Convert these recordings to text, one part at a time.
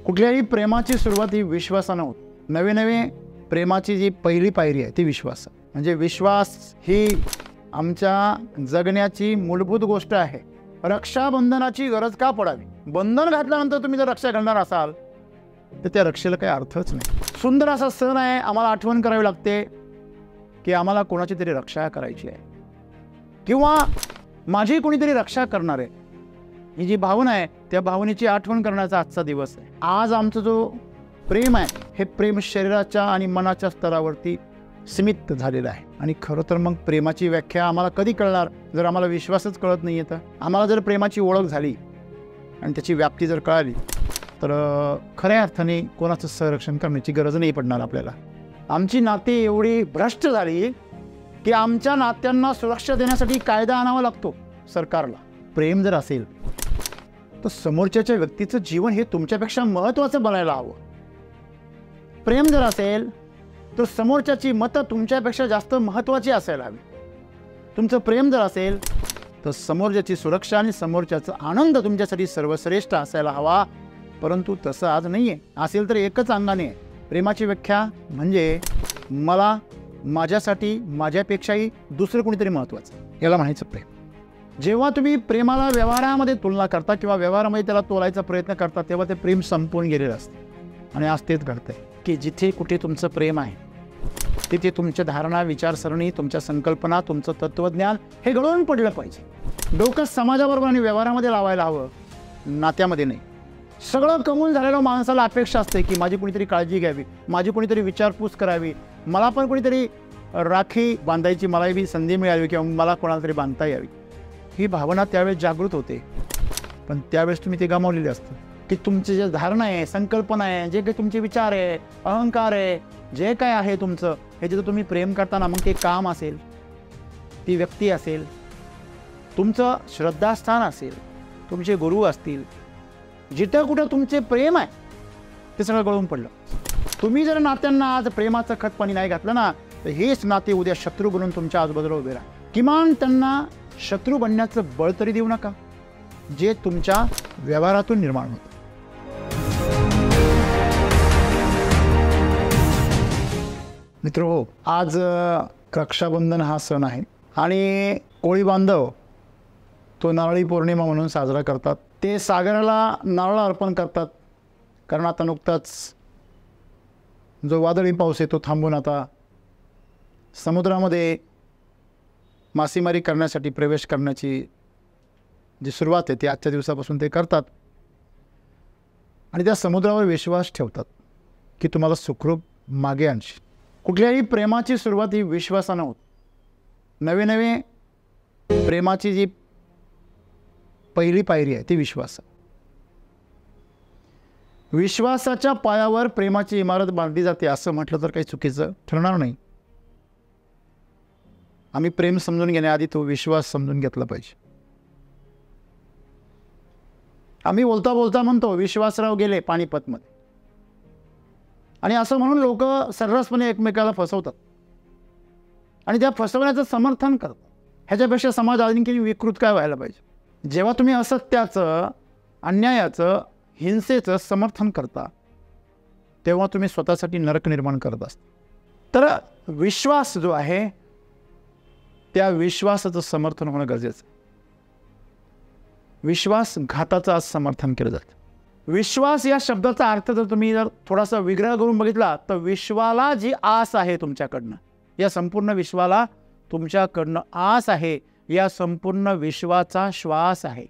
कुठल्याही प्रेमाची सुरुवात ही विश्वासानं होते. नवे नवे प्रेमाची जी पहिली पायरी आहे ती विश्वास. म्हणजे विश्वास ही आमच्या जगण्याची मूलभूत गोष्ट आहे. रक्षाबंधनाची गरज का पडावी? बंधन घातल्यानंतर तुम्ही जर रक्षा घालणार असाल तर त्या रक्षेला काही अर्थच नाही. सुंदर असा सण आहे, आम्हाला आठवण करावी लागते की आम्हाला कोणाची तरी रक्षा करायची आहे किंवा माझी कोणीतरी रक्षा करणार आहे. ही जी भावना आहे त्या भावनेची आठवण करण्याचा आजचा दिवस आहे. आज आमचं जो प्रेम आहे हे प्रेम शरीराच्या आणि मनाच्या स्तरावरती सीमित झालेलं आहे. आणि खरं तर मग प्रेमाची व्याख्या आम्हाला कधी कळणार जर आम्हाला विश्वासच कळत नाही आहे. तर आम्हाला जर प्रेमाची ओळख झाली आणि त्याची व्याप्ती जर कळाली तर खऱ्या अर्थाने कोणाचं संरक्षण करण्याची गरज नाही पडणार आपल्याला. आमची नाती एवढी भ्रष्ट झाली की आमच्या नात्यांना सुरक्षा देण्यासाठी कायदा आणावा लागतो सरकारला. प्रेम जर असेल तर समोरच्या व्यक्तीचं जीवन हे तुमच्यापेक्षा महत्त्वाचं बनायला हवं. प्रेम जर असेल तर समोरच्याची मतं तुमच्यापेक्षा जास्त महत्त्वाची असायला हवी. तुमचं प्रेम जर असेल तर समोरच्याची सुरक्षा आणि समोरच्याचा आनंद तुमच्यासाठी सर्वश्रेष्ठ असायला हवा. परंतु तसं आज नाही आहे. असेल तर एकच अंगाने आहे. प्रेमाची व्याख्या म्हणजे मला माझ्यासाठी माझ्यापेक्षाही दुसरं कोणीतरी महत्त्वाचं, याला म्हणायचं प्रेम. जेव्हा तुम्ही प्रेमाला व्यवहारामध्ये तुलना करता किंवा व्यवहारामध्ये त्याला तोलायचा प्रयत्न करता तेव्हा ते प्रेम संपून गेलेलं असतं. आणि आज तेच घडतंय की जिथे कुठे तुमचं प्रेम आहे तिथे तुमच्या धारणा, विचारसरणी, तुमच्या संकल्पना, तुमचं तत्त्वज्ञान हे गळून पडलं पाहिजे. डोकं समाजाबरोबर आणि व्यवहारामध्ये लावायला हवं, नात्यामध्ये नाही. सगळं कमवून झालेलं माणसाला अपेक्षा असते की माझी कोणीतरी काळजी घ्यावी, माझी कोणीतरी विचारपूस करावी, मला पण कोणीतरी राखी बांधायची मलाही बी संधी मिळावी किंवा मला कोणाला तरी बांधता यावी. ही भावना त्यावेळेस जागृत होते. पण त्यावेळेस तुम्ही ते गमावलेले असतं की तुमचे जे धारणा आहे, संकल्पना आहे, जे काही तुमचे विचार आहे, अहंकार आहे, जे काय आहे तुमचं हे जिथं तुम्ही प्रेम करताना मग ते काम असेल, ती व्यक्ती असेल, तुमचं श्रद्धास्थान असेल, तुमचे गुरु असतील, जिथं कुठं तुमचे प्रेम आहे ते सगळं गळून पडलं. तुम्ही जर नात्यांना आज प्रेमाचं खतपाणी नाही घातलं ना तर हेच नाते उद्या शत्रू बनून तुमच्या आजूबाजूला उभे राहा. किमान त्यांना शत्रू बनण्याचं बळ तरी देऊ नका जे तुमच्या व्यवहारातून निर्माण होतं. मित्र आज रक्षाबंधन हा सण आहे आणि कोळी बांधव तो नारळी पौर्णिमा म्हणून साजरा करतात. ते सागराला नारळ अर्पण करतात कारण आता नुकताच जो वादळी पाऊस आहे तो थांबून आता समुद्रामध्ये मासेमारी करण्यासाठी प्रवेश करण्याची जी सुरुवात आहे ती आजच्या दिवसापासून ते करतात. आणि त्या समुद्रावर विश्वास ठेवतात की तुम्हाला सुखरूप मागे आणशील. कुठल्याही प्रेमाची सुरुवात ही विश्वासानं होते. नवे नवे प्रेमाची जी पहिली पायरी आहे ती विश्वास. विश्वासाच्या पायावर प्रेमाची इमारत बांधली जाते असं म्हटलं तर काही चुकीचं ठरणार नाही. आम्ही प्रेम समजून घेण्याआधी तो विश्वास समजून घेतला पाहिजे. आम्ही बोलता बोलता म्हणतो विश्वासराव गेले पानिपतमध्ये आणि असं म्हणून लोक सर्रासपणे एकमेकाला फसवतात आणि त्या फसवण्याचं समर्थन करतात. ह्याच्यापेक्षा समाज आणखी विकृत काय व्हायला पाहिजे? जेव्हा तुम्ही असत्याचं, अन्यायाचं, हिंसेचं समर्थन करता तेव्हा तुम्ही स्वतःसाठी नरक निर्माण करत असता. तर विश्वास जो आहे त्या विश्वासाचं समर्थन होणं गरजेचं. विश्वासघाताचं आज समर्थन केलं जातं. विश्वास या शब्दाचा अर्थ जर तुम्ही थोडासा विग्रह करून बघितला तर विश्वाला जी आस आहे तुमच्याकडनं, या संपूर्ण विश्वाला तुमच्याकडनं आस आहे, या संपूर्ण विश्वाचा श्वास आहे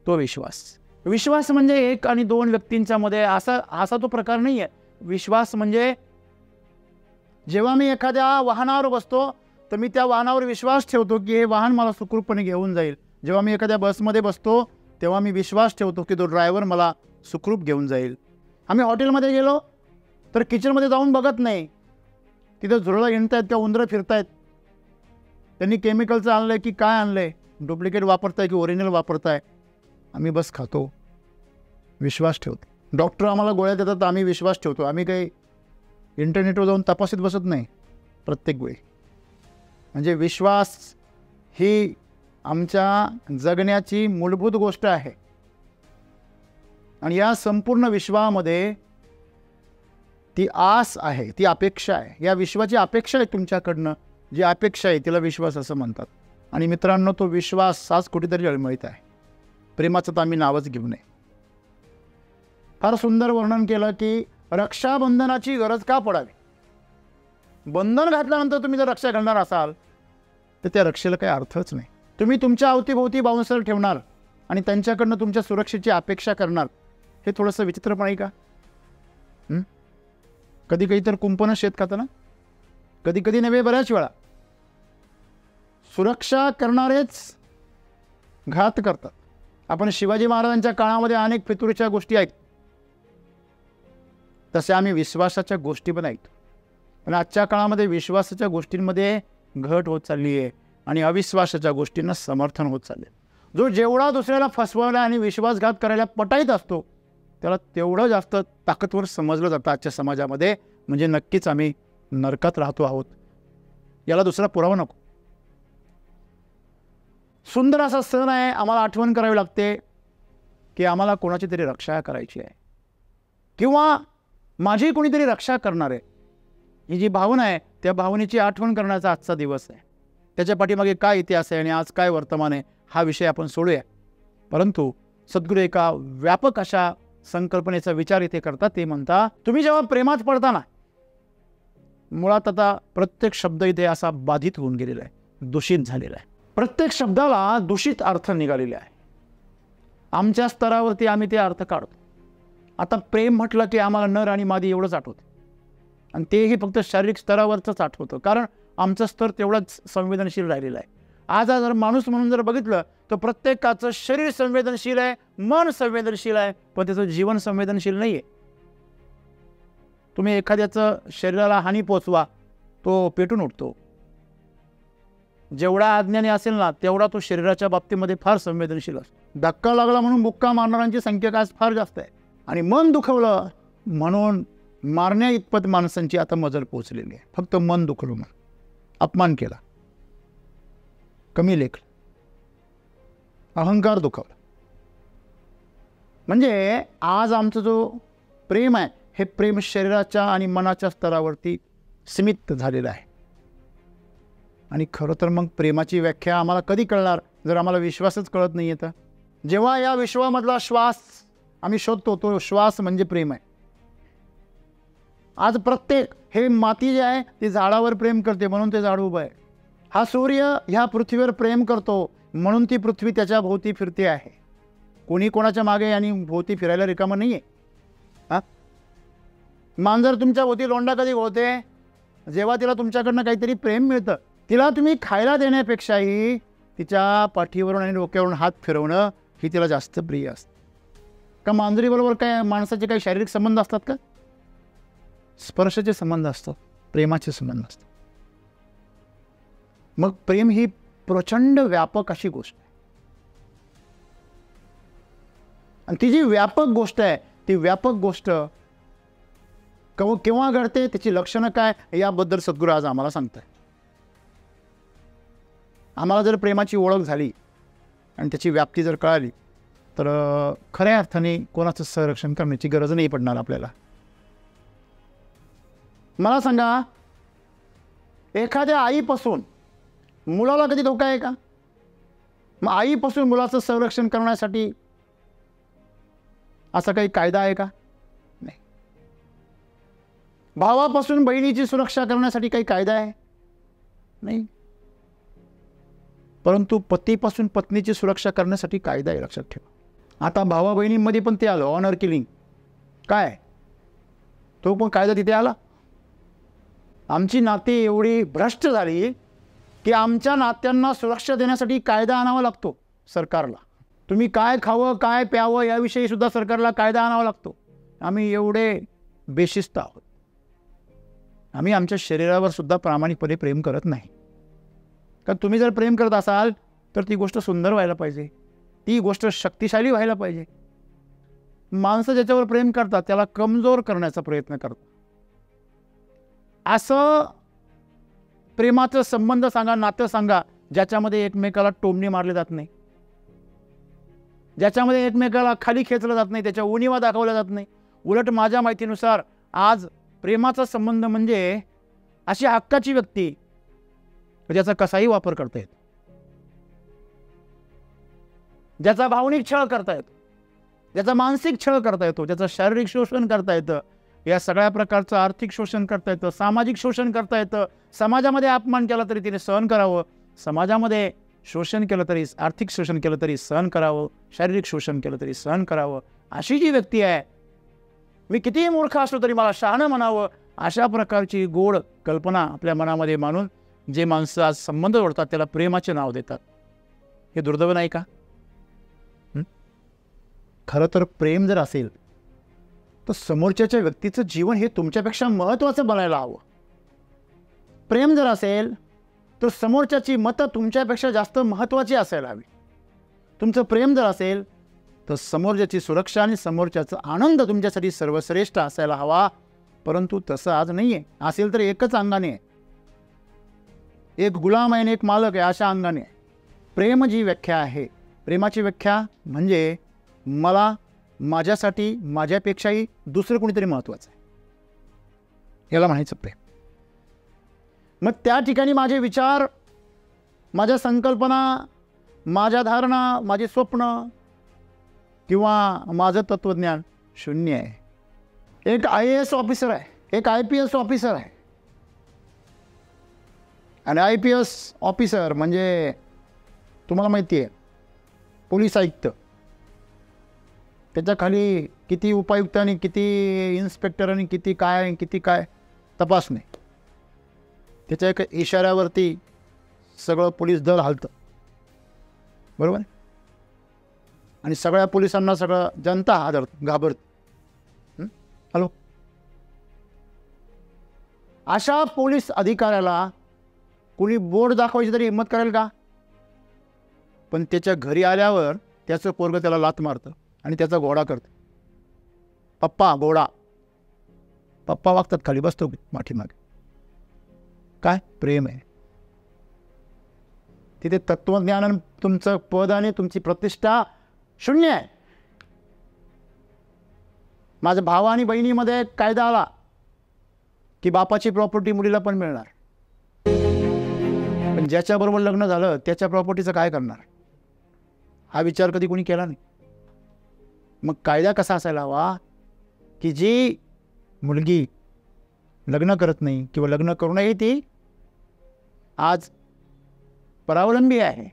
तो विश्वास. विश्वास म्हणजे एक आणि दोन व्यक्तींच्या मध्ये असा तो प्रकार नाही आहे. विश्वास म्हणजे जेव्हा मी एखाद्या वाहनावर बसतो तर मी त्या वाहनावर विश्वास ठेवतो की हे वाहन मला सुखरूपपणे घेऊन जाईल. जेव्हा मी एखाद्या बसमध्ये बसतो तेव्हा मी विश्वास ठेवतो की तो ड्रायव्हर मला सुखरूप घेऊन जाईल. आम्ही हॉटेलमध्ये गेलो तर किचनमध्ये जाऊन बघत नाही तिथं झुरळं हिंडतायत का उंदरं फिरतायत, त्यांनी केमिकलचं आणलं आहे की काय आणलं आहे, डुप्लिकेट वापरताय की ओरिजिनल वापरताय. आम्ही बस खातो, विश्वास ठेवतो. डॉक्टर आम्हाला गोळ्या देतात आम्ही विश्वास ठेवतो. आम्ही काही इंटरनेटवर जाऊन तपासित बसत नाही प्रत्येक वेळी. म्हणजे विश्वास ही आमच्या जगण्याची मूलभूत गोष्ट आहे आणि या संपूर्ण विश्वामध्ये ती आस आहे, ती अपेक्षा आहे. या विश्वाची अपेक्षा आहे तुमच्याकडनं. जी अपेक्षा आहे तिला विश्वास असं म्हणतात. आणि मित्रांनो, तो विश्वास हाच कुठेतरी अळमळीत आहे. प्रेमाचं तर आम्ही नावच घेऊ नये. फार सुंदर वर्णन केलं की रक्षाबंधनाची गरज का पडावी. बंधन घातल्यानंतर तुम्ही जर रक्षा घालणार असाल तर त्या रक्षेला काही अर्थच नाही. तुम्ही तुमच्या अवतीभोवती बाउन्सर ठेवणार आणि त्यांच्याकडनं तुमच्या सुरक्षेची अपेक्षा करणार, हे थोडंसं विचित्रपण आहे का? कधी कधी तर कुंपणं शेत खातं ना. कधी कधी नव्हे, बऱ्याच वेळा सुरक्षा करणारेच घात करतात. आपण शिवाजी महाराजांच्या काळामध्ये अनेक फितुरीच्या गोष्टी आहेत, तसे आम्ही विश्वासाच्या गोष्टी पण ऐकतो. पण आजच्या काळामध्ये विश्वासाच्या गोष्टींमध्ये घट होत चालली आहे आणि अविश्वासाच्या गोष्टींना समर्थन होत चालले. जो जेवढा दुसऱ्याला फसवायला आणि विश्वासघात करायला पटाईत असतो त्याला तेवढं जास्त ताकदवर समजलं जातं आजच्या समाजामध्ये. म्हणजे नक्कीच आम्ही नरकात राहतो आहोत, याला दुसरा पुरावा नको. सुंदर असा सण आहे, आम्हाला आठवण करावी लागते की आम्हाला कोणाची तरी रक्षा करायची आहे किंवा माझी कोणीतरी रक्षा करणार आहे. ही जी भावना आहे त्या भावनेची आठवण करण्याचा आजचा दिवस आहे. त्याच्या पाठीमागे काय इतिहास आहे आणि आज काय वर्तमान आहे हा विषय आपण सोडूया. परंतु सद्गुरू एका व्यापक अशा संकल्पनेचा विचार इथे करतात. ते म्हणतात, तुम्ही जेव्हा प्रेमात पडता ना, मुळात आता प्रत्येक शब्द इथे असा बाधित होऊन गेलेला आहे, दूषित झालेला आहे. प्रत्येक शब्दाला दूषित अर्थ निघालेले आहे. आमच्या स्तरावरती आम्ही ते अर्थ काढतो. आता प्रेम म्हटलं की आम्हाला नर आणि मादी एवढंच आठवतं आणि तेही फक्त शारीरिक स्तरावरच आठवतं, कारण आमचा स्तर तेवढाच संवेदनशील राहिलेला आहे. आज जर माणूस म्हणून जर बघितलं तर प्रत्येकाचं शरीर संवेदनशील आहे, मन संवेदनशील आहे, पण त्याचं जीवन संवेदनशील नाही आहे. तुम्ही एखाद्याचं शरीराला हानी पोचवा, तो पेटून उठतो. जेवढा अज्ञानी असेल ना तेवढा तो शरीराच्या बाबतीमध्ये फार संवेदनशील असतो. धक्का लागला म्हणून बुक्का मारणाऱ्यांची संख्या आज फार जास्त आहे. आणि मन दुखवलं म्हणून मारण्या इतपत माणसांची आता मजल पोचलेली आहे. फक्त मन दुखलं म्हणून अपमान केला, कमी लेखलं, अहंकार दुखावला. म्हणजे आज आमचं जो प्रेम आहे हे प्रेम शरीराच्या आणि मनाच्या स्तरावरती सीमित झालेलं आहे. आणि खरं तर मग प्रेमाची व्याख्या आम्हाला कधी कळणार जर आम्हाला विश्वासच कळत नाही आहे तर. जेव्हा या विश्वामधला श्वास आम्ही शोधतो तो श्वास म्हणजे प्रेम आहे. आज प्रत्येक हे माती जे आहे ती झाडावर प्रेम करते म्हणून ते झाड उभं आहे. हा सूर्य ह्या पृथ्वीवर प्रेम करतो म्हणून ती पृथ्वी त्याच्या भोवती फिरते आहे. कोणी कोणाच्या मागे आणि भोवती फिरायला रिकामं नाही आहे. मांजर तुमच्या भोवती लोंडा कधी होते जेव्हा तिला तुमच्याकडनं काहीतरी प्रेम मिळतं. तिला तुम्ही खायला देण्यापेक्षाही तिच्या पाठीवरून आणि डोक्यावरून हात फिरवणं ही तिला जास्त प्रिय असतं. का मांजरीबरोबर काय माणसाचे काही शारीरिक संबंध असतात का? स्पर्शाचे संबंध असतात, प्रेमाचे संबंध असतात. मग प्रेम ही प्रचंड व्यापक अशी गोष्ट आहे. आणि ती जी व्यापक गोष्ट आहे ती व्यापक गोष्ट केव्हा घडते, त्याची लक्षणं काय याबद्दल सद्गुरू आज आम्हाला सांगताय. आम्हाला जर प्रेमाची ओळख झाली आणि त्याची व्याप्ती जर कळाली तर खऱ्या अर्थाने कोणाचं संरक्षण करण्याची गरज नाही पडणार आपल्याला. मला सांगा, एखाद्या आईपासून मुलाला कधी धोका आहे का? मग आईपासून मुलाचं संरक्षण करण्यासाठी असा काही कायदा आहे का? नाही. भावापासून बहिणीची सुरक्षा करण्यासाठी काही कायदा आहे? नाही. परंतु पतीपासून पत्नीची सुरक्षा करण्यासाठी कायदा आहे, लक्षात ठेवा. आता भावा बहिणींमध्ये पण ते आलं, ऑनर किलिंग. काय तो पण कायदा तिथे आला. आमची नाती एवढी भ्रष्ट झाली की आमच्या नात्यांना सुरक्षा देण्यासाठी कायदा आणावा लागतो सरकारला. तुम्ही काय खावं काय प्यावं याविषयी सुद्धा सरकारला कायदा आणावा लागतो. आम्ही एवढे बेशिस्त आहोत. आम्ही आमच्या शरीरावर सुद्धा प्रामाणिकपणे प्रेम करत नाही. कारण तुम्ही जर प्रेम करत असाल तर ती गोष्ट सुंदर व्हायला पाहिजे, ती गोष्ट शक्तिशाली व्हायला पाहिजे. माणसं ज्याच्यावर प्रेम करतात त्याला कमजोर करण्याचा प्रयत्न करतात. असं प्रेमाचं संबंध सांगा, नातं सांगा ज्याच्यामध्ये एकमेकाला टोमणे मारले जात नाही. ज्याच्यामध्ये एकमेकाला खाली खेचलं जात नाही, त्याच्या उणिवा दाखवल्या जात नाही. उलट माझ्या माहितीनुसार आज प्रेमाचा संबंध म्हणजे अशी हक्काची व्यक्ती ज्याचा कसाही वापर करता येतो, ज्याचा भावनिक छळ करता येतो, ज्याचा मानसिक छळ करता येतो, ज्याचं शारीरिक शोषण करता येतं, या सगळ्या प्रकारचं आर्थिक शोषण करता येतं, सामाजिक शोषण करता येतं. समाजामध्ये अपमान केला तरी तिने सहन करावं, समाजामध्ये शोषण केलं तरी, आर्थिक शोषण केलं तरी सहन करावं, शारीरिक शोषण केलं तरी सहन करावं. अशी जी व्यक्ती आहे, मी कितीही मूर्ख असलो तरी मला शहाणं म्हणावं, अशा प्रकारची गोड कल्पना आपल्या मनामध्ये मानून जे माणसं आज संबंध जोडतात त्याला प्रेमाचे नाव देतात. हे दुर्दैव नाही का? खरं तर प्रेम जर असेल तर समोरच्याच्या व्यक्तीचं जीवन हे तुमच्यापेक्षा महत्त्वाचं बनायला हवं. प्रेम जर असेल तर समोरच्याची मतं तुमच्यापेक्षा जास्त महत्त्वाची असायला हवी. तुमचं प्रेम जर असेल तर समोरच्याची सुरक्षा आणि समोरच्याचा आनंद तुमच्यासाठी सर्वश्रेष्ठ असायला हवा. परंतु तसं आज नाही आहे. असेल तर एकच अंगाने आहे, एक गुलाम आहे आणि एक मालक आहे, अशा अंगाने आहे. प्रेम जी व्याख्या आहे, प्रेमाची व्याख्या म्हणजे मला माझ्यासाठी माझ्यापेक्षाही दुसरं कोणीतरी महत्त्वाचं आहे, याला म्हणायचं प्रेम. मग त्या ठिकाणी माझे विचार, माझ्या संकल्पना, माझ्या धारणा, माझे स्वप्न किंवा माझं तत्त्वज्ञान शून्य आहे. एक IAS ऑफिसर आहे, एक IPS ऑफिसर आहे. आणि IPS ऑफिसर म्हणजे तुम्हाला माहिती आहे पोलीस आयुक्त, त्याच्या खाली किती उपायुक्त आणि किती इन्स्पेक्टर आणि किती काय तपासणे, त्याच्या एका इशाऱ्यावरती सगळं पोलीस दल हलतं, बरोबर. आणि सगळ्या पोलिसांना सगळं जनता घाबरते. हॅलो, अशा पोलीस अधिकाऱ्याला कोणी बोर्ड दाखवायची तरी हिंमत करेल का? पण त्याच्या घरी आल्यावर त्याचं पोरगं त्याला लाथ मारतं आणि त्याचा घोडा करतं. पप्पा घोडा, पप्पा वागतात, खाली बसतो पाठीमागे. काय प्रेम आहे तिथे. तत्वज्ञान, तुमचं पद आणि तुमची प्रतिष्ठा शून्य आहे. माझ्या भावा आणि बहिणीमध्ये कायदा आला की बापाची प्रॉपर्टी मुलीला पण मिळणार, पण ज्याच्याबरोबर लग्न झालं त्याच्या प्रॉपर्टीचं काय करणार, हा विचार कधी कोणी केला नाही. मग कायदा कसा असायला हवा की जी मुलगी लग्न करत नाही किंवा लग्न करूनही ती आज परावलंबी आहे,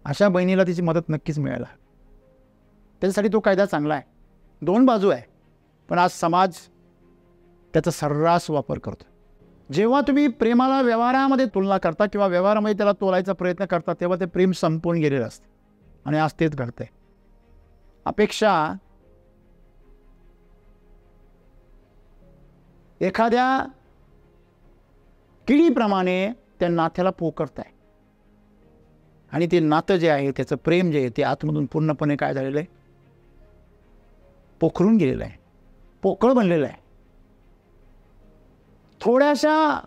अशा बहिणीला तिची मदत नक्कीच मिळायला. त्याच्यासाठी तो कायदा चांगला आहे. दोन बाजू आहे, पण आज समाज त्याचा सर्रास वापर करतो. जेव्हा तुम्ही प्रेमाला व्यवहारामध्ये तुलना करता किंवा व्यवहारामध्ये त्याला तोलायचा प्रयत्न करता तेव्हा ते प्रेम संपून गेलेलं असतं. आणि आज तेच घडतंय. अपेक्षा एखाद्या किडीप्रमाणे त्या नात्याला पोखरत आहे आणि ते नातं जे आहे, त्याचं प्रेम जे आहे ते आतमधून पूर्णपणे काय झालेलं आहे, पोखरून गेलेलं आहे, पोकळ बनलेलं आहे. थोड्याशा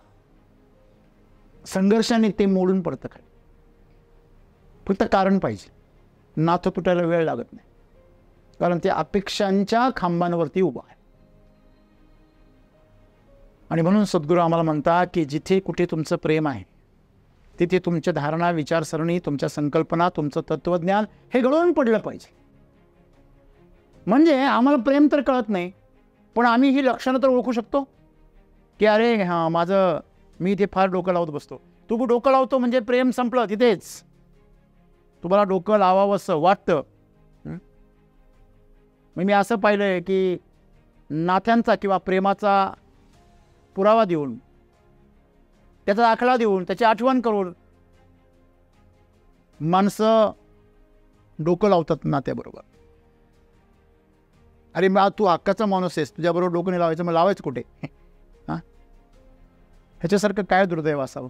संघर्षाने ते मोडून पडतं खाली. फक्त कारण पाहिजे. नातं तुटायला वेळ लागत नाही, कारण ते अपेक्षांच्या खांबांवरती उभा आहे. आणि म्हणून सद्गुरू आम्हाला म्हणतात की जिथे कुठे तुमचं प्रेम आहे तिथे तुमच्या धारणा, विचारसरणी, तुमच्या संकल्पना, तुमचं तत्त्वज्ञान हे गळून पडलं पाहिजे. म्हणजे आम्हाला प्रेम तर कळत नाही, पण आम्ही ही लक्षणं तर ओळखू शकतो की अरे हां, मी इथे फार डोकं लावत बसतो. तू डोकं लावतो म्हणजे प्रेम संपलं तिथेच. तुम्हाला डोकं लावावंसं वाटतं. मग मी असं पाहिलं आहे की नात्यांचा किंवा प्रेमाचा पुरावा देऊन, त्याचा दाखला देऊन, त्याची आठवण करून माणसं डोकं लावतात नात्याबरोबर. अरे मग तू हक्काचा माणूस आहेस, तुझ्याबरोबर डोकं नाही लावायचं, मग लावायचं कुठे? हां, ह्याच्यासारखं काय दुर्दैव असावं.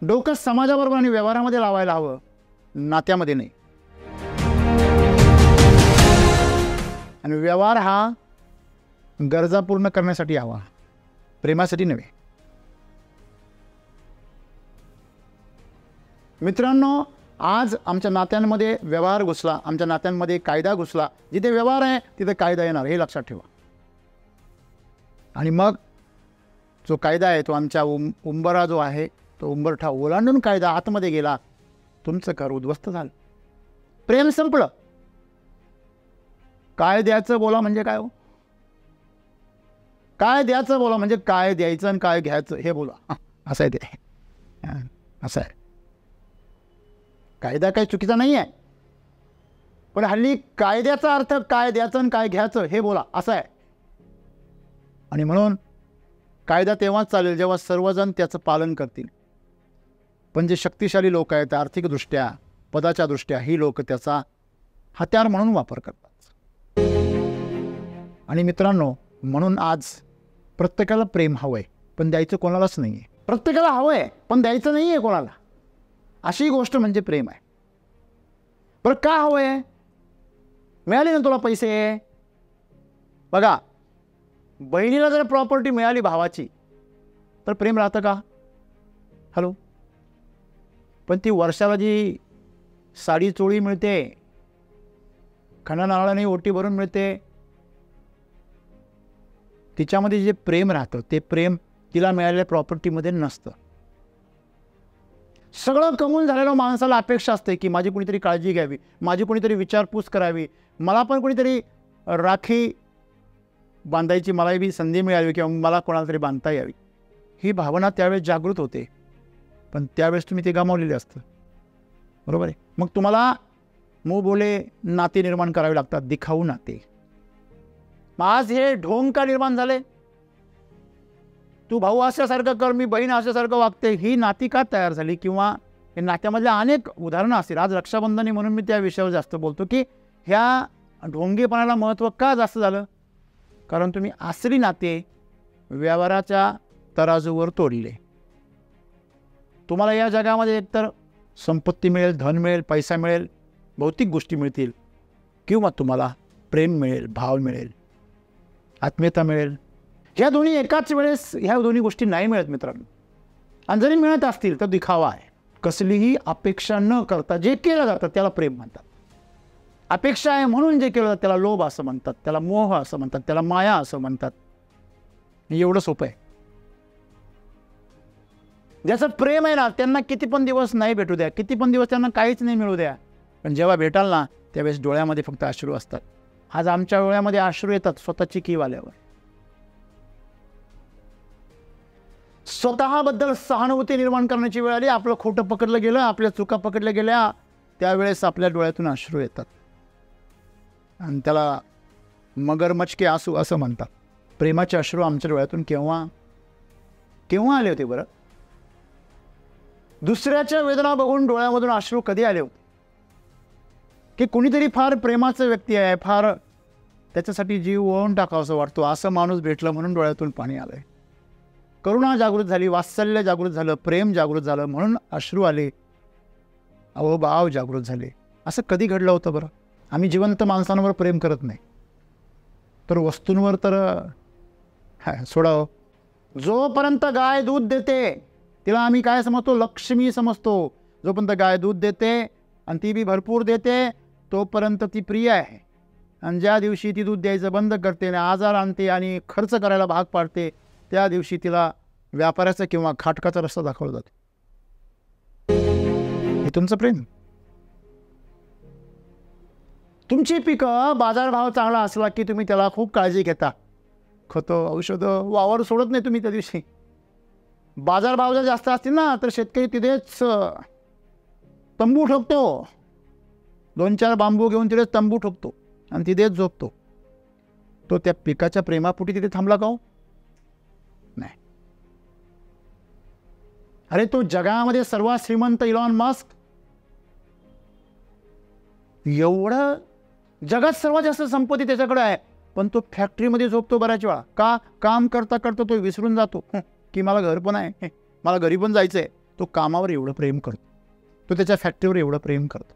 डोकं समाजाबरोबर आणि व्यवहारामध्ये लावायला हवं, नात्यामध्ये नाही. आणि व्यवहार हा गरजा पूर्ण करण्यासाठी हवा, प्रेमासाठी नव्हे. मित्रांनो, आज आमच्या नात्यांमध्ये व्यवहार घुसला, आमच्या नात्यांमध्ये कायदा घुसला. जिथे व्यवहार आहे तिथे कायदा येणार, हे लक्षात ठेवा. आणि मग जो कायदा आहे तो आमच्या उंबरा जो आहे तो उंबरठा ओलांडून कायदा आतमध्ये गेला, तुमचं घर उद्ध्वस्त झालं, प्रेम संपलं. काय द्यायचं बोला म्हणजे काय हो? काय द्यायचं बोला म्हणजे काय द्यायचं आणि काय घ्यायचं हे बोला, असं आहे ते. असं आहे. कायदा काही चुकीचा नाही आहे, पण हल्ली कायद्याचा अर्थ काय द्यायचं आणि काय घ्यायचं हे बोला असं आहे. आणि म्हणून कायदा तेव्हाच चालेल जेव्हा सर्वजण त्याचं पालन करतील. पण जे शक्तिशाली लोक आहेत आर्थिकदृष्ट्या, पदाच्या दृष्ट्या, ही लोक त्याचा हत्यार म्हणून वापर करतात. आणि मित्रांनो, म्हणून आज प्रत्येकाला प्रेम हवं आहे, पण द्यायचं कोणालाच नाही आहे. प्रत्येकाला हवं आहे पण द्यायचं नाही आहे कोणाला, अशी गोष्ट म्हणजे प्रेम आहे. बरं का हवं आहे? मिळाले ना तुला पैसे. बघा, बहिणीला जर प्रॉपर्टी मिळाली भावाची तर प्रेम राहतं का? हॅलो. पण ती वर्षाला जी साडी चोळी मिळते, खणा नारळाने ओटी भरून मिळते, तिच्यामध्ये जे प्रेम राहतं ते प्रेम तिला मिळालेल्या प्रॉपर्टीमध्ये नसतं. सगळं कमवून झालेलं माणसाला अपेक्षा असते की माझी कोणीतरी काळजी घ्यावी, माझी कोणीतरी विचारपूस करावी, मला पण कोणीतरी राखी बांधायची मलाही बी संधी मिळावी किंवा मला कोणाला तरी बांधता यावी, ही भावना त्यावेळेस जागृत होते. पण त्यावेळेस तुम्ही ते गमावलेले असतं. बरोबर आहे. मग तुम्हाला मोहबोले नाते निर्माण करावे लागतात, दिखाऊ नाते. मग आज हे ढोंग का निर्माण झाले? तू भाऊ असल्यासारखं कर, मी बहीण असल्यासारखं वागते, ही नाती का तयार झाली? किंवा हे नात्यामधल्या अनेक उदाहरणं असतील. आज रक्षाबंधन म्हणून मी त्या विषयावर जास्त बोलतो की ह्या ढोंगेपणाला महत्त्व का जास्त झालं? कारण तुम्ही असली नाते व्यवहाराच्या तराजूवर तोडले. तुम्हाला या जगामध्ये एकतर संपत्ती मिळेल, धन मिळेल, पैसा मिळेल, भौतिक गोष्टी मिळतील, किंवा तुम्हाला प्रेम मिळेल, भाव मिळेल, आत्मीयता मिळेल. ह्या दोन्ही एकाच वेळेस ह्या दोन्ही गोष्टी नाही मिळत मित्रांनो. आणि जरी मिळत असतील तर दिखावा आहे. कसलीही अपेक्षा न करता जे केलं जातं त्याला प्रेम म्हणतात. अपेक्षा आहे म्हणून जे केलं जातं त्याला लोभ असं म्हणतात, त्याला मोह असं म्हणतात, त्याला माया असं म्हणतात. एवढं सोपं आहे. ज्याचं प्रेम आहे ना त्यांना किती पण दिवस नाही भेटू द्या, किती पण दिवस त्यांना काहीच नाही मिळू द्या, पण जेव्हा भेटाल ना त्यावेळेस डोळ्यामध्ये फक्त अश्रू असतात. आज आमच्या डोळ्यामध्ये अश्रू येतात स्वतःची कीव आल्यावर. स्वतःबद्दल सहानुभूती निर्माण करण्याची वेळ आली, आपलं खोटं पकडलं गेलं, आपल्या चुका पकडल्या गेल्या, त्यावेळेस आपल्या डोळ्यातून अश्रू येतात. आणि त्याला मगरमच्छ के आंसू असं म्हणतात. प्रेमाचे अश्रू आमच्या डोळ्यातून केव्हा केव्हा आले होते बरं? दुसऱ्याच्या वेदना बघून डोळ्यामधून अश्रू कधी आले होते? की कुणीतरी फार प्रेमाचं व्यक्ती आहे, फार त्याच्यासाठी जीव ओळून टाकावं असं वाटतो, असं माणूस भेटलं म्हणून डोळ्यातून पाणी आलंय. करुणा जागृत झाली, वात्सल्य जागृत झालं, प्रेम जागृत झालं म्हणून अश्रू आले, अहोभाव जागृत झाले. असं कधी घडलं होतं बरं? आम्ही जिवंत माणसांवर प्रेम करत नाही, तर वस्तूंवर तर सोडावं. जोपर्यंत गाय दूध देते तिला आम्ही काय समजतो? लक्ष्मी समजतो. जोपर्यंत गाय दूध देते आणि ती बी भरपूर देते तोपर्यंत ती प्रिय आहे. आणि ज्या दिवशी ती दूध द्यायचं बंद करते आणि आजार आणते आणि खर्च करायला भाग पाडते, त्या दिवशी तिला व्यापाराचा किंवा खाटकाचा रस्ता दाखवला जातो. हे तुमचं प्रेम. तुमची पिकं बाजारभाव चांगला असला की तुम्ही त्याला खूप काळजी घेता, खतं, औषधं, वावर सोडत नाही तुम्ही. त्या दिवशी बाजारभाव जर जास्त असतील ना तर शेतकरी तिथेच तंबू ठोकतो, 2-4 बांबू घेऊन तिथेच तंबू ठोकतो आणि तिथेच झोपतो. तो त्या पिकाच्या प्रेमापोटी तिथे थांबला का हो? नाही. अरे तो जगामध्ये सर्वात श्रीमंत इलॉन मस्क, एवढं जगात सर्वात जास्त संपत्ती त्याच्याकडे आहे, पण तो फॅक्टरीमध्ये झोपतो बऱ्याच वेळा. का? काम करता करता तो विसरून जातो की मला घर पण आहे, मला घरी पण जायचं आहे. तो कामावर एवढं प्रेम करतो, तो त्याच्या फॅक्टरीवर एवढं प्रेम करतो.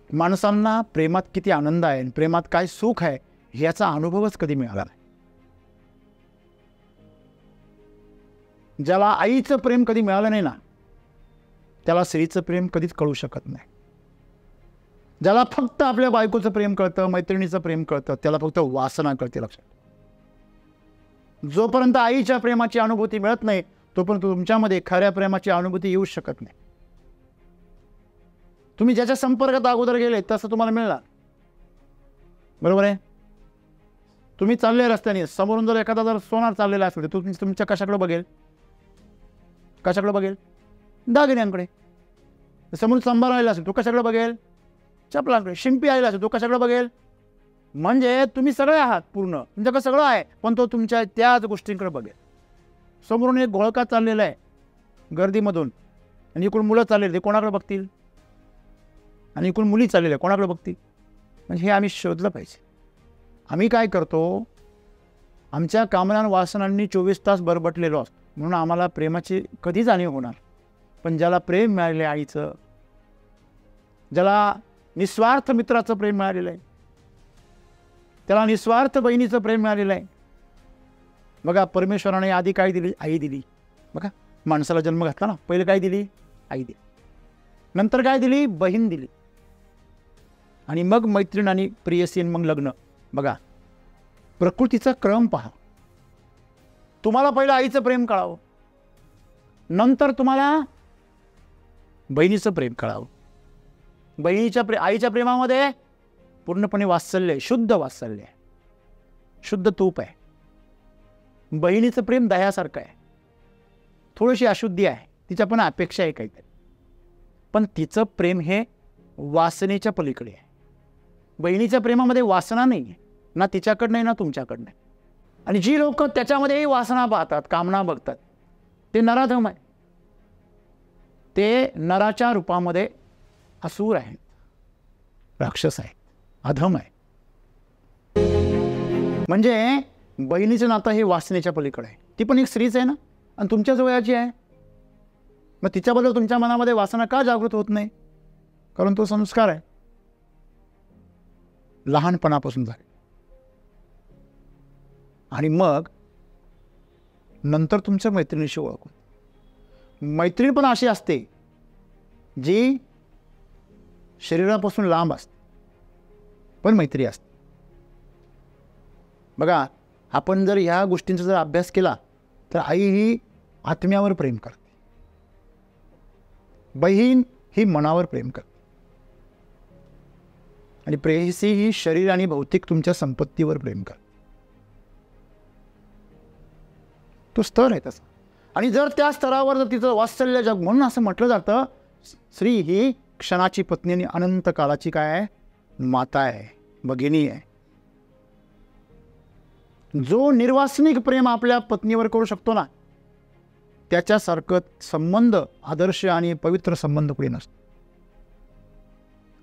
माणसांना प्रेमात किती आनंद आहे, प्रेमात काय सुख आहे ह्याचा अनुभवच कधी मिळाला नाही. ज्याला आईचं प्रेम कधी मिळालं नाही ना त्याला स्त्रीचं प्रेम कधीच कळू शकत नाही. ज्याला फक्त आपल्या बायकोचं प्रेम कळतं, मैत्रिणीचं प्रेम कळतं, त्याला फक्त वासना कळते. लक्षात, जोपर्यंत आईच्या प्रेमाची अनुभूती मिळत नाही तोपर्यंत तुमच्यामध्ये खऱ्या प्रेमाची अनुभूती येऊ शकत नाही. तुम्ही ज्याच्या संपर्कात अगोदर गेले तसं तुम्हाला मिळणार. बरोबर आहे. तुम्ही चालले रस्त्याने, समोरून जर एखादा जर सोनार चाललेला असेल तर तुम्ही तुमच्या कशाकडे बघेल? कशाकडे बघेल? दागिन्यांकडे. समोरून संभार आलेला असेल तो कशाकडे बघेल? चपलांकडे. शिंपी आलेला असेल तो कशाकडे बघेल? म्हणजे तुम्ही सगळे आहात, पूर्ण तुमच्याकडे सगळं आहे, पण तो तुमच्या त्याच गोष्टींकडे बघेल. समोरून एक घोळका चाललेला आहे गर्दीमधून, आणि इकडून मुलं चाललेली, ते कोणाकडे बघतील? आणि इकडून मुली चाललेल्या कोणाकडे बघतील? म्हणजे हे आम्ही शोधलं पाहिजे. आम्ही काय करतो, आमच्या कामना वासनांनी 24 तास बरबटलेलो असतो, म्हणून आम्हाला प्रेमाची कधी जाणीव होणार. पण ज्याला प्रेम मिळाले आईचं, ज्याला निस्वार्थ मित्राचं प्रेम मिळालेलं आहे, त्याला निस्वार्थ बहिणीचं प्रेम मिळालेलं आहे. बघा, परमेश्वराने आधी काय दिली? आई दिली. बघा, माणसाला जन्म घातला ना, पहिले काय दिली? आई दिली. नंतर काय दिली? बहीण दिली. आणि मग मैत्रीण आणि प्रियसी, मग लग्न. बघा, प्रकृतीचा क्रम पहा. तुम्हाला पहिलं आईचं प्रेम कळावं, नंतर तुम्हाला बहिणीचं प्रेम कळावं. आईच्या प्रेमामध्ये पूर्णपणे वात्सल्य आहे, शुद्ध वात्सल्य आहे, शुद्ध तूप आहे. बहिणीचं प्रेम दह्यासारखं आहे, थोडीशी अशुद्धी आहे, तिच्या पण अपेक्षा आहे काहीतरी, पण तिचं प्रेम हे वासनेच्या पलीकडे आहे. बहिणीच्या प्रेमामध्ये वासना नाही आहे, ना तिच्याकडनं आहे ना तुमच्याकडनं आहे. आणि जी लोक त्याच्यामध्येही वासना पाहतात, कामना बघतात, ते नराधम आहे. ते नराच्या रूपामध्ये असुर आहेत, राक्षस आहेत, अधम आहे. म्हणजे बहिणीचं नातं हे वासनेच्या पलीकडे आहे. ती पण एक स्त्रीच आहे ना, आणि तुमच्याच वयाची आहे. मग तिच्याबद्दल तुमच्या मनामध्ये वासना का जागृत होत नाही? कारण तो संस्कार आहे, लहानपणापासून झाले. आणि मग नंतर तुमच्या मैत्रिणीशी ओळखून. मैत्रीण पण अशी असते जी शरीरापासून लांब असते, पण मैत्री असते. बघा, आपण जर ह्या गोष्टींचा जर अभ्यास केला तर आई ही आत्म्यावर प्रेम करते, बहीण ही मनावर प्रेम करते, आणि प्रेयसी ही शरीर आणि भौतिक तुमच्या संपत्तीवर प्रेम करते. तो स्तर आहे तसा. आणि जर त्या स्तरावर जर तिचं वात्सल्य जग, म्हणून असं म्हटलं जातं, स्त्री ही क्षणाची पत्नी आणि अनंत काळाची काय आहे? माता आहे, भगिनी आहे. जो निर्वासनिक प्रेम आपल्या पत्नीवर करू शकतो ना, त्याच्यासारखं संबंध, आदर्श आणि पवित्र संबंध कुठे नसतो.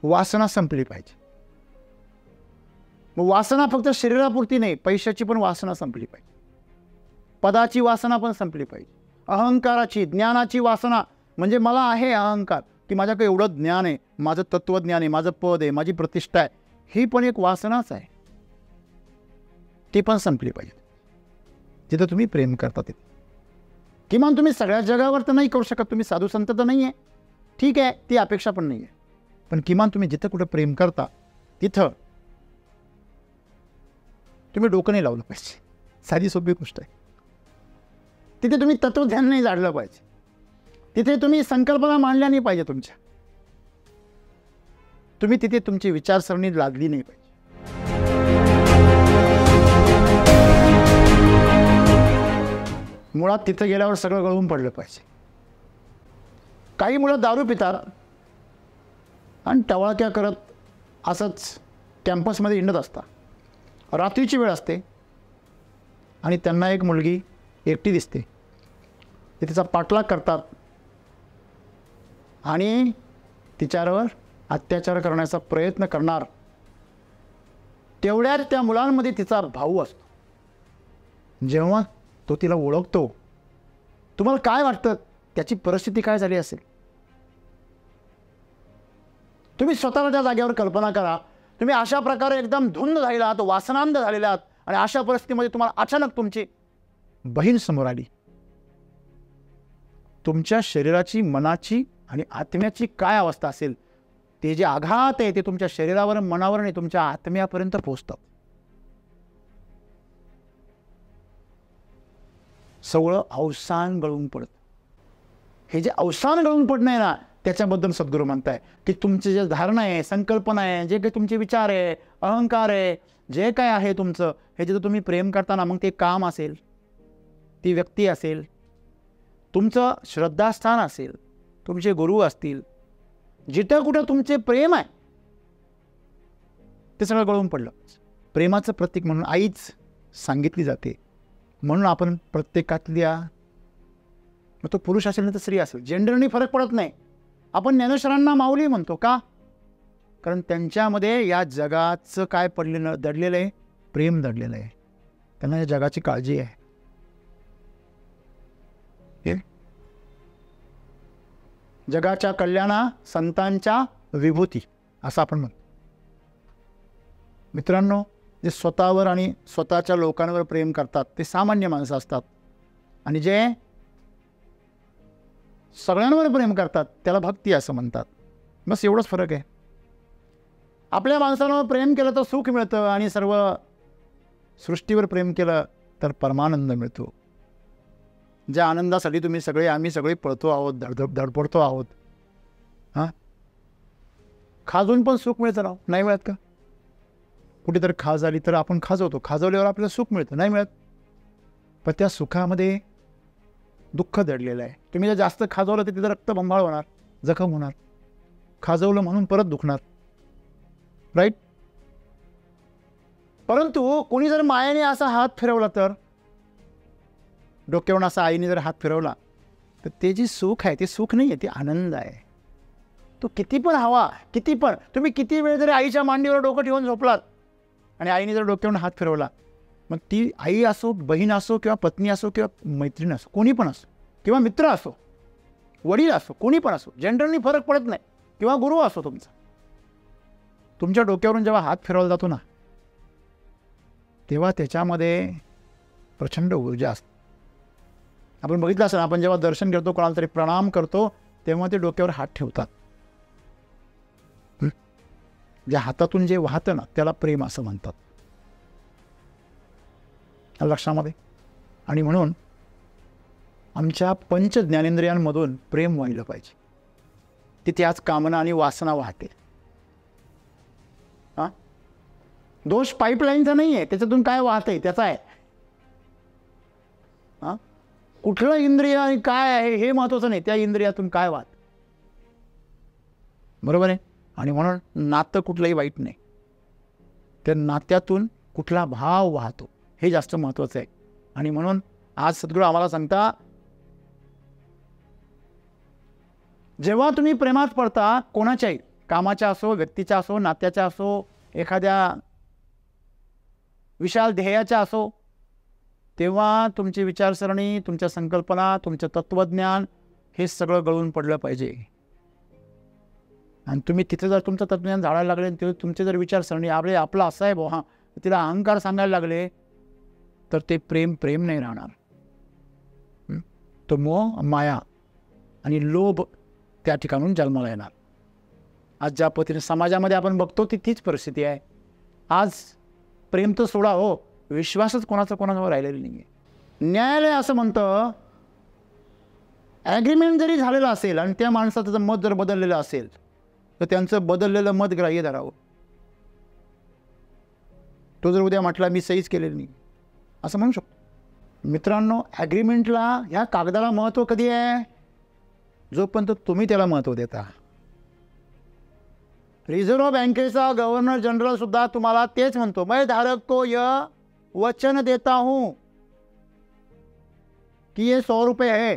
वासना संपली पाहिजे. मग वासना फक्त शरीरापुरती नाही, पैशाची पण वासना संपली पाहिजे, पदाची वासना पण संपली पाहिजे, अहंकाराची, ज्ञानाची वासना. म्हणजे मला आहे अहंकार की माझ्याकडे एवढं ज्ञान आहे, माझं तत्वज्ञान आहे, माझं पद आहे, माझी प्रतिष्ठा आहे, ही पण एक वासनाच आहे. ती पण संपली पाहिजे. जिथं तुम्ही प्रेम करता तिथे, किमान तुम्ही सगळ्या जगावर तर नाही करू शकत, तुम्ही साधू संत तर नाही आहे, ठीक आहे, ती अपेक्षा पण नाही आहे, पण किमान तुम्ही जिथं कुठं प्रेम करता तिथं तुम्ही डोकं नाही लावलं पाहिजे. साधी सोपी गोष्ट आहे. तिथे तुम्ही तत्वज्ञान नाही जाणलं पाहिजे, तिथे तुम्ही संकल्पना मांडल्या नाही पाहिजे तुमच्या, तुम्ही तिथे तुमची विचारसरणी लादली नाही पाहिजे. मुळात तिथे गेल्यावर सगळं गळून पडलं पाहिजे. काही मुलं दारू पितात आणि टवाळक्या करत असंच कॅम्पसमध्ये हिंडत असतात. रात्रीची वेळ असते आणि त्यांना एक मुलगी एकटी दिसते, ते तिचा पाठलाग करतात आणि तिच्यावर अत्याचार करण्याचा प्रयत्न करणार. तेवढ्यात त्या मुलांमध्ये तिचा भाऊ असतो. जेव्हा तो तिला ओळखतो, तुम्हाला काय वाटतं त्याची परिस्थिती काय झाली असेल? तुम्ही स्वतःला त्या जागेवर कल्पना करा. तुम्ही अशा प्रकारे एकदम धुंद झालेला आहात, वासनांध झालेला आहात, आणि अशा परिस्थितीमध्ये तुम्हाला अचानक तुमची बहीण समोर आली. तुमच्या शरीराची, मनाची आणि आत्म्याची काय अवस्था असेल, ते जे आघात आहे ते तुमच्या शरीरावर, मनावर आणि तुमच्या आत्म्यापर्यंत पोहोचतात. सगळं अवसान गळून पडत. हे जे अवसान गळून पडणं आहे ना, त्याच्याबद्दल सद्गुरू म्हणताय की तुमचे जे धारणा आहे, संकल्पना आहे, जे काही तुमचे विचार आहे, अहंकार आहे, जे काय आहे तुमचं, हे जे तुम्ही प्रेम करताना, मग ते काम असेल, ती व्यक्ती असेल, तुमचं श्रद्धास्थान असेल, तुमचे गुरु असतील, जिथं कुठं तुमचे प्रेम आहे ते सगळं गळून पडलं. प्रेमाचं प्रतीक म्हणून आईच सांगितली जाते. म्हणून आपण प्रत्येकातल्या, मग तो पुरुष असेल ना तर स्त्री असेल, जेंडरनी फरक पडत नाही. आपण ज्ञानेश्वरांना माऊली म्हणतो का? कारण त्यांच्यामध्ये या जगाचं काय पडलेलं, दडलेलं आहे, प्रेम दडलेलं आहे. त्यांना या जगाची काळजी आहे. जगाच्या कल्याणा संतांच्या विभूती असं आपण म्हणतो. मित्रांनो, जे स्वतःवर आणि स्वतःच्या लोकांवर प्रेम करतात ते सामान्य माणसं असतात, आणि जे सगळ्यांवर प्रेम करतात त्याला भक्ती असं म्हणतात. बस एवढंच फरक आहे. आपल्या माणसांवर प्रेम केलं तर सुख मिळतं, आणि सर्व सृष्टीवर प्रेम केलं तर परमानंद मिळतो. ज्या आनंदासाठी तुम्ही सगळे, आम्ही सगळे पळतो आहोत, धडपडतो आहोत, हां, खाजून पण सुख मिळतं ना, नाही मिळत का? कुठेतरी खाज आली तर आपण खाजवतो, खाजवल्यावर आपल्याला सुख मिळतं, नाही मिळत? पण त्या सुखामध्ये दुःख दडलेलं आहे. तुम्ही जर जास्त खाजवलं तर तिथं रक्तबंबाळ होणार, जखम होणार, खाजवलं म्हणून परत दुखणार, राईट? परंतु कोणी जर मायेने असा हात फिरवला, तर डोक्यावरून असा आईने जर हात फिरवला, तर ते जे सुख आहे ते सुख नाही आहे, ते आनंद आहे. तो किती पण हवा, किती पण, तुम्ही किती वेळ जरी आईच्या मांडीवर डोकं ठेवून झोपलात आणि आईने जर डोक्यावरून हात फिरवला, मग ती आई असो, बहीण असो, किंवा पत्नी असो, किंवा मैत्रीण असो, कोणी पण असो, किंवा मित्र असो, वडील असो, कोणी पण असो, जनरली फरक पडत नाही, किंवा गुरु असो तुमचा, तुमच्या डोक्यावरून जेव्हा हात फिरवला जातो ना, तेव्हा त्याच्यामध्ये प्रचंड ऊर्जा असते. आपण बघितलं असेल, आपण जेव्हा दर्शन करतो, कोणाला तरी प्रणाम करतो, तेव्हा ते डोक्यावर हात ठेवतात. ज्या हातातून जे वाहतं ना, त्याला प्रेम असं म्हणतात, लक्षामध्ये. आणि म्हणून आमच्या पंच ज्ञानेंद्रियांमधून प्रेम व्हायला पाहिजे. तिथे आज कामना आणि वासना वाहते. हां, दोष पाईपलाईनचा नाही आहे, त्याच्यातून काय वाहतंय त्याचा आहे. हां, कुठलं इंद्रिय आणि काय आहे हे महत्त्वाचं नाही, त्या इंद्रियातून काय वाहत, बरोबर आहे. आणि म्हणून नातं कुठलंही वाईट नाही, त्या नात्यातून कुठला भाव वाहतो हे जास्त महत्त्वाचं आहे. आणि म्हणून आज सद्गुरू आम्हाला सांगता, जेव्हा तुम्ही प्रेमात पडता, कोणाच्याही, कामाच्या असो, व्यक्तीच्या असो, नात्याच्या असो, एखाद्या विशाल ध्येयाच्या असो, तेव्हा तुमची विचारसरणी, तुमच्या संकल्पना, तुमचं तत्त्वज्ञान हे सगळं गळून पडलं पाहिजे. आणि तुम्ही तिथे जर तुमचं तत्त्वज्ञान जाळायला लागले, ते तुमचे जर विचारसरणी आपलं असं आहे बुवा, तिला अहंकार सांगायला लागले, तर ते प्रेम नाही राहणार. तो मोह, माया आणि लोभ त्या ठिकाणून जन्माला येणार. आज ज्या पद्धतीने समाजामध्ये आपण बघतो तीच परिस्थिती आहे. आज प्रेम तर सोडा हो, विश्वासच कोणावर राहिलेला नाही आहे. न्यायालय असं म्हणतं, ॲग्रीमेंट जरी झालेलं असेल आणि त्या माणसाचं मत जर बदललेलं असेल, तर त्यांचं बदललेलं मत ग्राह्य धरावं. तो जर उद्या म्हटला मी सहीच केलेली नाही, असं म्हणू शकतो. मित्रांनो, ॲग्रीमेंटला, ह्या कागदाला महत्त्व कधी आहे? जोपर्यंत तुम्ही त्याला महत्त्व देता. रिझर्व्ह बँकेचा गव्हर्नर जनरल सुद्धा तुम्हाला तेच म्हणतो, मैं धारक को यह वचन देता हूं की ये 100 रुपये है.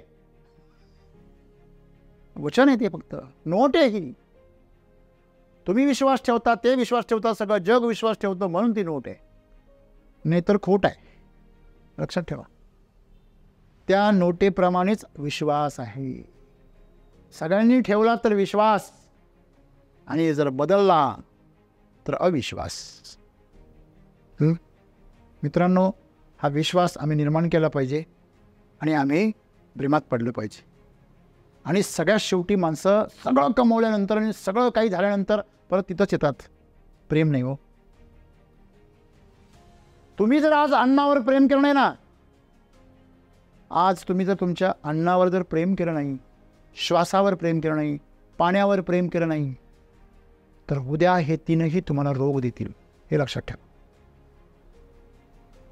वचन आहे ते, फक्त नोट आहे ही. तुम्ही विश्वास ठेवता, ते विश्वास ठेवता, सगळं जग विश्वास ठेवतं, म्हणून ती नोट आहे, नाहीतर खोट आहे. लक्षात ठेवा, त्या नोटेप्रमाणेच विश्वास आहे. सगळ्यांनी ठेवला तर विश्वास, आणि जर बदलला तर अविश्वास. मित्रांनो, हा विश्वास आम्ही निर्माण केला पाहिजे, आणि आम्ही प्रेमात पडलं पाहिजे. आणि सगळ्यात शेवटी माणसं सगळं कमवल्यानंतर आणि सगळं काही झाल्यानंतर परत तिथंच येतात. प्रेम नाही हो. तुम्ही जर आज अन्नावर प्रेम केलं नाही ना, आज तुम्ही जर तुमच्या अन्नावर जर प्रेम केलं नाही, श्वासावर प्रेम केलं नाही, पाण्यावर प्रेम केलं नाही, तर उद्या हे तीनही तुम्हाला रोग देतील, हे लक्षात ठेवा.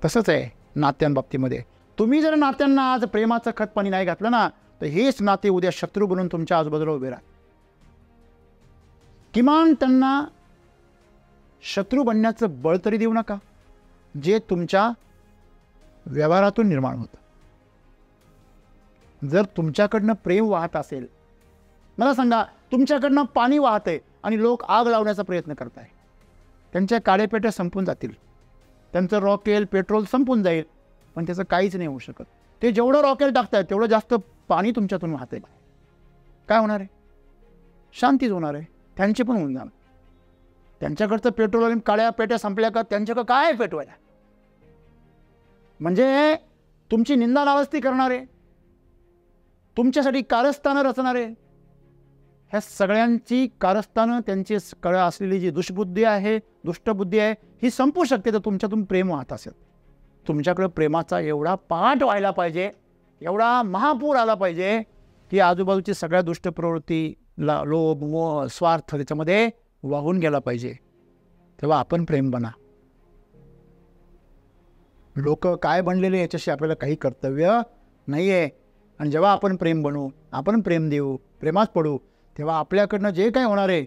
तसंच आहे नात्यांबाबतीमध्ये. तुम्ही जर नात्यांना आज प्रेमाचं खत पाणी नाही घातलं ना, तर हेच नाते उद्या शत्रू बनून तुमच्या आजूबाजूला उभे राहतात. किमान त्यांना शत्रू बनण्याचं बळ तरी देऊ नका, जे तुमच्या व्यवहारातून निर्माण होतं. जर तुमच्याकडनं प्रेम वाहत असेल, मला सांगा, तुमच्याकडनं पाणी वाहत आहे आणि लोक आग लावण्याचा प्रयत्न करत आहे, त्यांच्या काळेपेट्या संपून जातील, त्यांचं रॉकेल पेट्रोल संपून जाईल, पण त्याचं काहीच नाही होऊ शकत. ते जेवढं रॉकेल टाकतायत तेवढं जास्त पाणी तुमच्यातून वाहत आहे. काय होणार आहे? शांतीच होणार आहे. त्यांचे पण होऊन जाणार. त्यांच्याकडचं पेट्रोल आणि काळ्या पेट्या संपल्या का त्यांच्याकडं काय पेटवायला? म्हणजे तुमची निंदा नावस्ती करणारे, तुमच्यासाठी कारस्थानं रचणारे, ह्या सगळ्यांची कारस्थानं, त्यांची असलेली जी दुष्बुद्धी आहे, दुष्टबुद्धी आहे, ही संपू शकते तर तुमच्यातून प्रेम वाहत असेल. तुमच्याकडं प्रेमाचा एवढा पाठ व्हायला पाहिजे, एवढा महापूर आला पाहिजे की आजूबाजूची सगळ्या दुष्ट प्रवृत्ती, लोभ, मोह, स्वार्थ त्याच्यामध्ये वाहून गेला पाहिजे. तेव्हा आपण प्रेम बना. लोक काय बनलेले याच्याशी आपल्याला काही कर्तव्य नाही आहे. आणि जेव्हा आपण प्रेम बनू, आपण प्रेम देऊ, प्रेमात पडू, तेव्हा आपल्याकडनं जे काय होणार आहे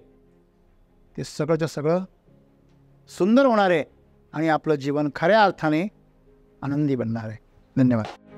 ते सगळंच्या सगळं सुंदर होणार आहे आणि आपलं जीवन खऱ्या अर्थाने आनंदी बनणार आहे. धन्यवाद.